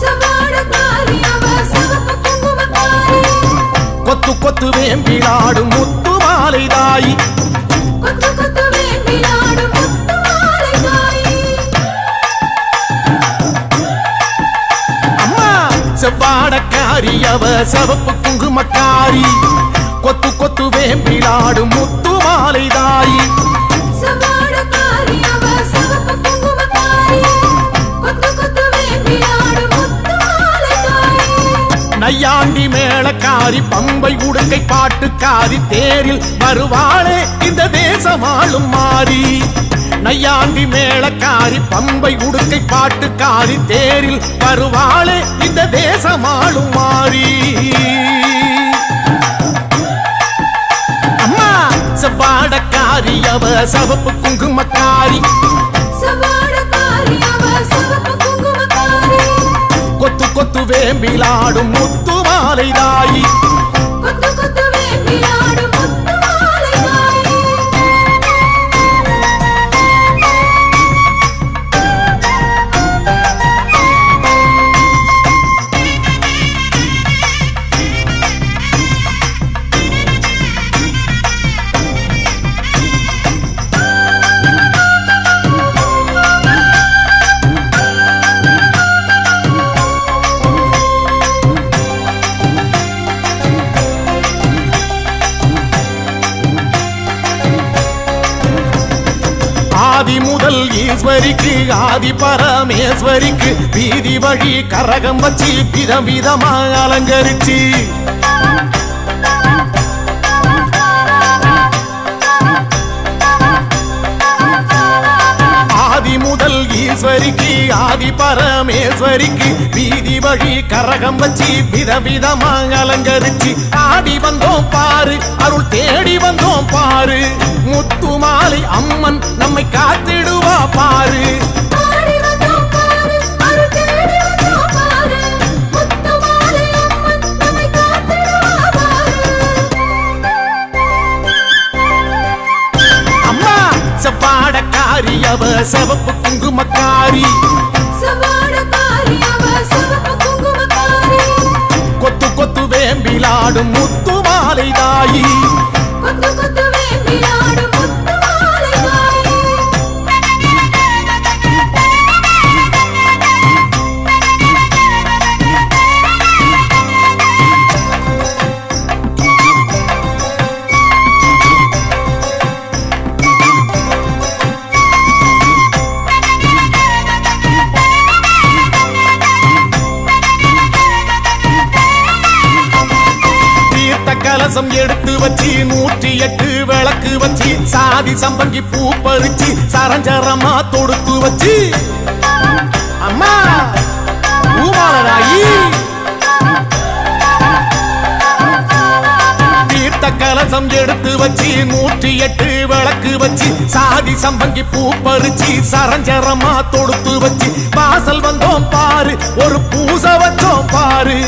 சவாடக்காரி அவ சவப்பு குங்குமக்காரி கொத்து கொத்து வேம்பிலாடும் முத்து மாலை தாயி அம்மா சவாடக்காரி அவ சவப்பு குங்குமக்காரி கொத்து கொத்து வேம்பிலாடும் முத்து மாலை தாயி நையாண்டி மேளக்காரி பம்பை உடுக்கை பாட்டுக்காரி தேரில் வருவாளே இந்த தேசமாளும் மாறி நையாண்டி மேளக்காரி பம்பை உடுக்கை பாட்டுக்காரி தேரில் வருவாளே இந்த தேசமாளும் மாறி அம்மா சவாடக்காரி அவ சவப்பு குங்குமக்காரி கொத்து கொத்து வேம்பிலாடும் முத்து மாலை தாயி ஆதி முதல் ஈஸ்வரிக்கு ஆதி பரமேஸ்வரிக்கு வீதி வழி கரகம் வச்சு விதம் விதமா அலங்கரிச்சு ஆதி முதல் ஈஸ்வரிக்கு ஆதி பரமேஸ்வரிக்கு வீதி வழி கரகம் வச்சு விதவிதமா அலங்கரிச்சு ஆடி வந்தோம் பாரு அருள் தேடி வந்தோம் பாரு முத்து மாலை அம்மன் நம்மை காத்திடுவா பாரு அம்மா சப்பாடக்காரி அவ சவப்பு குங்குமக்காரி கொத்து கொத்து வேம்பிலாடும் முத்து மாலை தாயி கலசம் எடுத்து வச்சு 108 விளக்கு வச்சு சாதி சம்பங்கி பூ பறிச்சு சரஞ்சரமா தொடுத்து வச்சு அம்மா பூமாலராயி தீர்த்த கலசம் எடுத்து வச்சு 108 விளக்கு வச்சு சாதி சம்பங்கி பூ பறிச்சு சரஞ்சரமா தொடுத்து வச்சு வாசல் வந்தோம் பாரு ஒரு பூசை வச்சோம் பாரு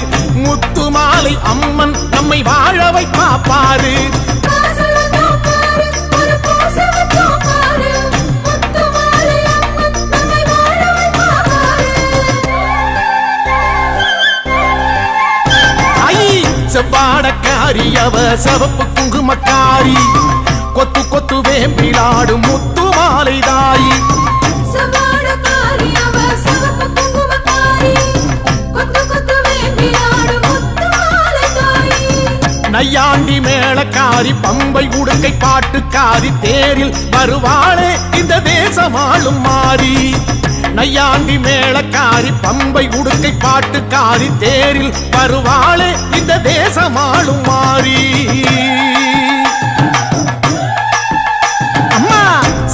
முத்து மாலை அம்மன் நம்மை வாழ வைப்பா பாரு செவ்வாடக்காரி அவ சவப்பு குங்குமக்காரி கொத்து கொத்து வேம்பிலாடும் முத்து மாலை தாயி நையாண்டி மேளக்காரி பம்பை உடுக்கை பாட்டுக்காரி தேரில் வருவாளே இந்த தேசமாளும் மாறி நையாண்டி மேளக்காரி பம்பை உடுக்கை பாட்டுக்காரி தேரில் வருவாளே இந்த தேசமாளும் மாறி அம்மா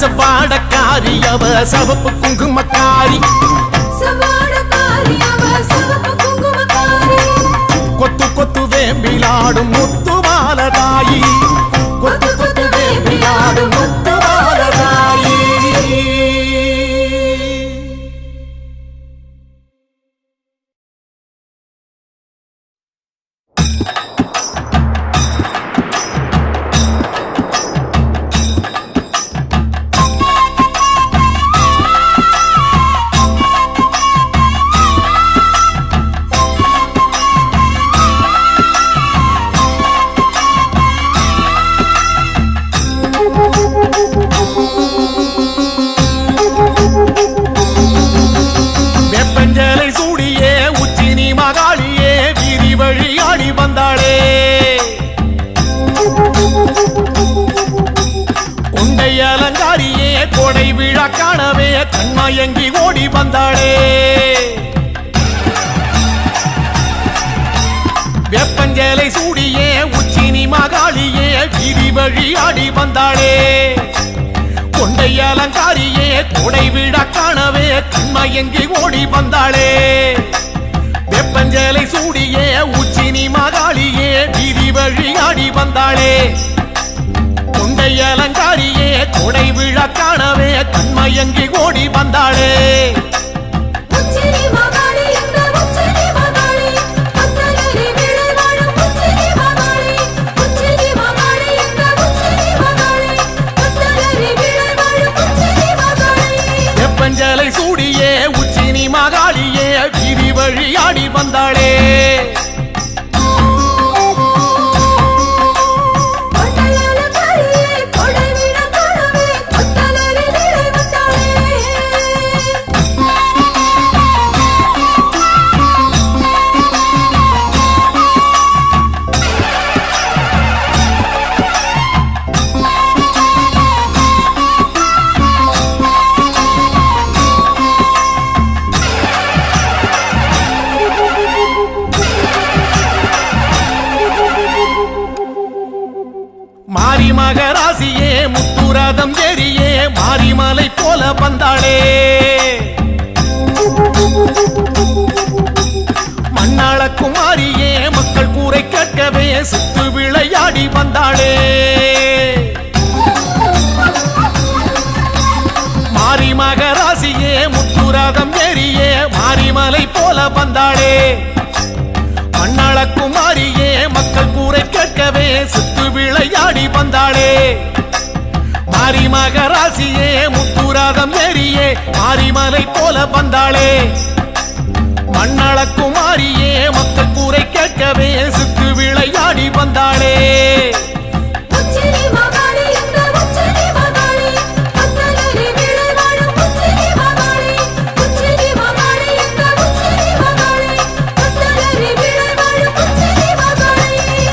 சவாடக்காரி அவ சவப்பு குங்குமக்காரி கொத்து கொத்து வேம்பிலாடும் முத்து மாலை தாயி கொத்து கொத்து வேம்பிலாடும் முத்து மாலை தாயி வந்தாளே கொண்டை அலங்காரியே கோடை விழா காணவே கண்மயங்கி ஓடி வந்தாளே வெப்பஞ்சலை சூடியே உச்சினி மகாளியே வீதி வழி ஆடி வந்தாளே கொண்டை அலங்காரியே கோடை விழா காணவே கண்மயங்கி ஓடி வந்தாளே வெப்பஞ்சலை சூடியே உச்சினி மகாளியே வீதி வழி ஆடி வந்தாளே கொண்டை அலங்காரியே கோடை விழா காணவே கண்மயங்கி ஓடி வந்தாளே வெப்பஞ்சலை சூடியே உச்சினி மகாளியே வீதி வழி ஆடி வந்தாளே மாரி மகராசியே முத்துரதம் ஏறியே மாரிமலை போல வந்தாளே மண்ணாள குமாரியே மக்கள் கூரை கேட்கவே சுத்து விளையாடி வந்தாளே மாரி மகராசியே முத்துரதம் ஏறியே மாரிமலை போல வந்தாளே மண்ணாள குமாரியே மக்கள் கூரை கேட்கவே சுத்து விளையாடி வந்தாளே மாரி மகராசியே முத்துரதம் ஏறியே மாரிமலை போல வந்தாளே மண்ணாள குமாரியே மக்கள் கூரை கேட்கவே சுத்து விளையாடி வந்தாளே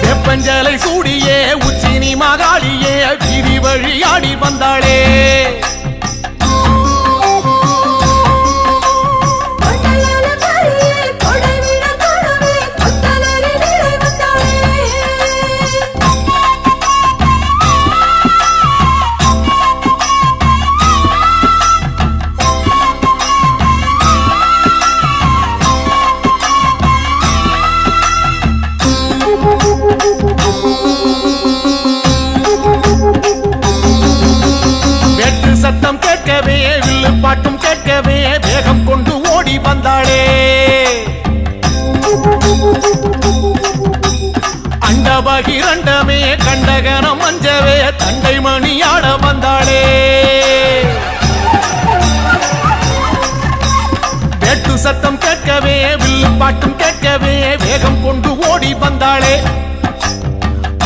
வெப்பஞ்சலை சூடியே உச்சினி மகாளியே வீதி வழி ஆடி வந்தாளே சத்தம் கேட்கவே வில்லு பாட்டும் கேட்கவே வேகம் கொண்டு ஓடி வந்தாளே அண்டபகிரண்டமே கண்டகனம் அஞ்சவே தண்டை மணி ஆட வந்தாளே வேட்டு சத்தம் கேட்கவே வில்லு பாட்டும் கேட்கவே வேகம் கொண்டு ஓடி வந்தாளே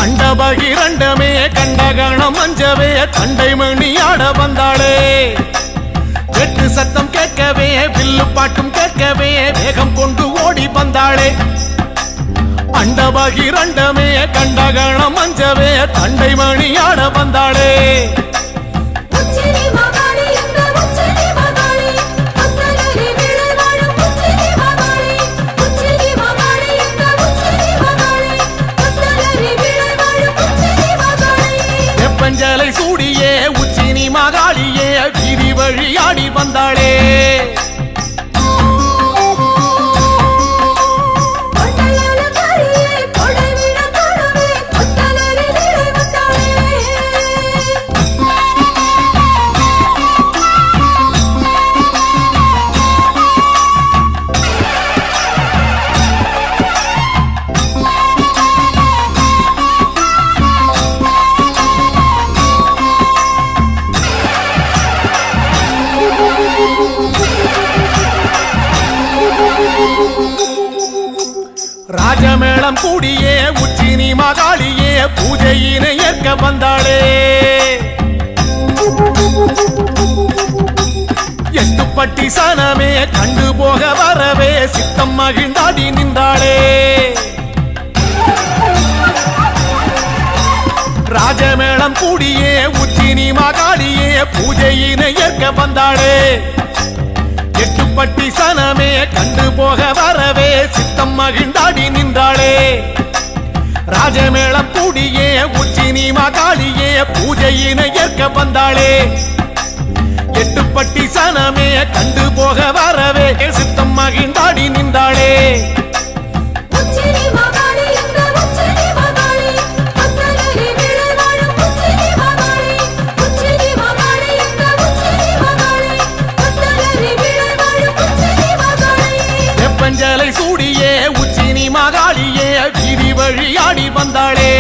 அண்டபகிரண்டமே கண்டகணம் அஞ்சவே தண்டை மணி ஆட வந்தாளே வெட்டு சத்தம் கேட்கவே வில்லு பாட்டும் கேட்கவே வேகம் கொண்டு ஓடி வந்தாளே அண்டபகிரண்டமே கண்டகணம் அஞ்சவே தண்டை மணி ஆட வந்தாளே வெப்பஞ்சலை சூடியே உச்சினி மகாளியே வீதி வழி ஆடி வந்தாளே ராஜமேளம் கூடியே உச்சினி மகாளியே பூஜையினை ஏற்க வந்தாளே எட்டுப்பட்டி சனமே கண்டு போக வரவே சித்தம் மகிழ்ந்தாடி நின்றாளே கூடியே உச்சினி மகாளியே பூஜையினை ஏற்க வந்தாளே எட்டுப்பட்டி சனமே கண்டு போக வரவே சித்தம் மகிழ்ந்தாடி நின்றாளே ராஜமேளம் கூடியே உச்சினி மகாளியே பூஜையினை ஏற்க வந்தாளே எட்டுப்பட்டி சனமே கண்டு போக வரவே சித்தம் மகிழ்ந்தாடி நின்றாளே வெப்பஞ்சலை சூடியே உச்சினி மகாளியே வீதி வழியாடி வந்தாளே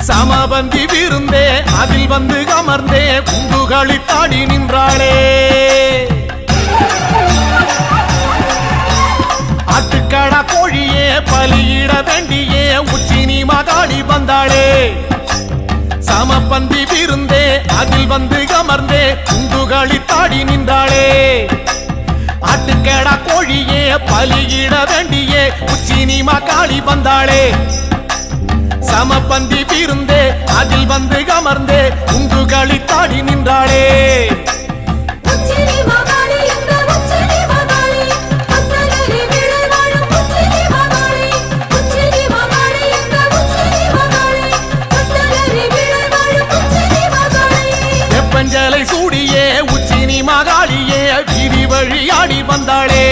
சமபந்தி விருந்தே அதில் வந்து அமர்ந்தே குண்டுகளித்தாடி நின்றாளே ஆட்டுக்கடா கோழியே பலியிட வேண்டியே உச்சினி மகாளி வந்தாளே சமபந்தி விருந்தே அதில் வந்து அமர்ந்தே குண்டுகளித்தாடி நின்றாளே ஆட்டுக்கடா கோழியே பலியிட வேண்டியே உச்சினி மகாளி வந்தாளே சமபந்தி விருந்தே அதில் வந்து அமர்ந்தே குண்டுகளித்தாடி நின்றாளே வெப்பஞ்சலை சூடியே உச்சினி மகாளியே வீதி வழியாடி வந்தாளே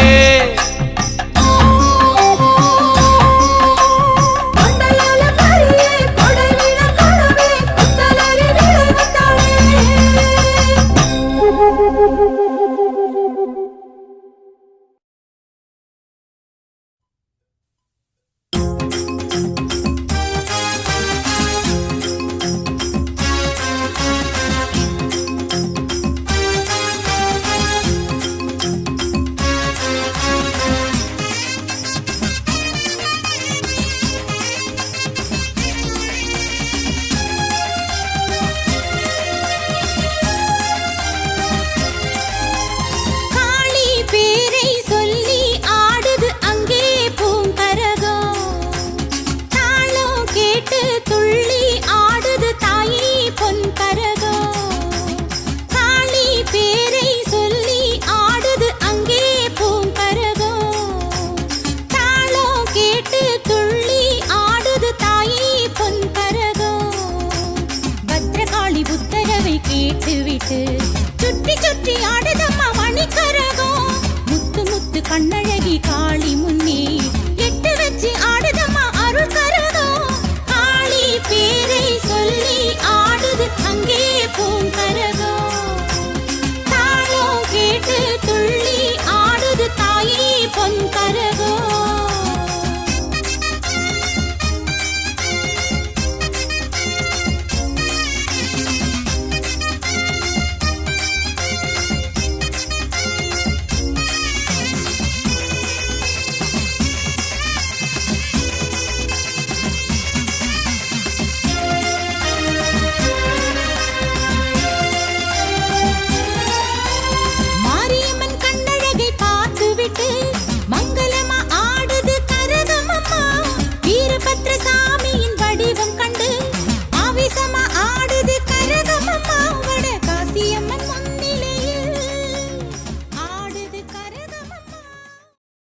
சுற்றி சுற்றி ஆடுதம்மா மணிக்கரகம் முத்து முத்து கண்ணழகி காளி முன்னே எட்டு வச்சு